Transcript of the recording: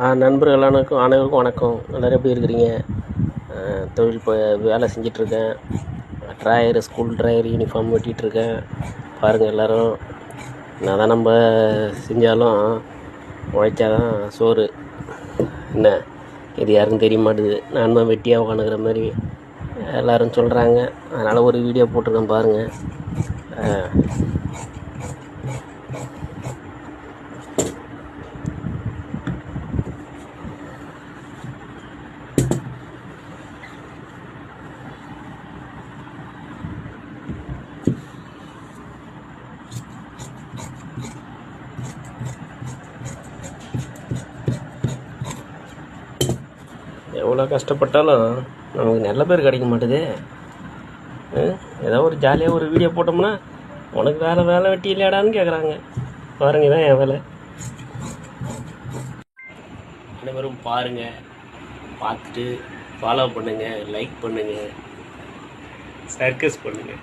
நண்பர்கள் அனைவருக்கும் வணக்கம். எல்லோரும் எப்படி இருக்கிறீங்க? தொழில் வேலை செஞ்சிட்ருக்கேன். ஸ்கூல் ட்ராயர் யூனிஃபார்ம் வெட்டிகிட்ருக்கேன். பாருங்கள் எல்லோரும். என்ன தான் நம்ம செஞ்சாலும் உழைச்சாதான் சோறு. என்ன இது யாருக்கும் தெரிய மாட்டுது. நான் தான் வெட்டியாக உட்காந்துக்கிற மாதிரி எல்லோரும் சொல்கிறாங்க. அதனால் ஒரு வீடியோ போட்டிருக்கேன் பாருங்கள். எவ்வளோ கஷ்டப்பட்டாலும் நமக்கு நல்ல பேர் கிடைக்க மாட்டுது. ஏதோ ஒரு ஜாலியாக ஒரு வீடியோ போட்டோம்னா உனக்கு வேலை வெட்டி இல்லையாடான்னு கேட்குறாங்க. பாருங்க, தான் என் வேலை. அனைவரும் பாருங்கள், பார்த்துட்டு ஃபாலோ பண்ணுங்கள், லைக் பண்ணுங்கள், சர்க்கஸ் பண்ணுங்கள்.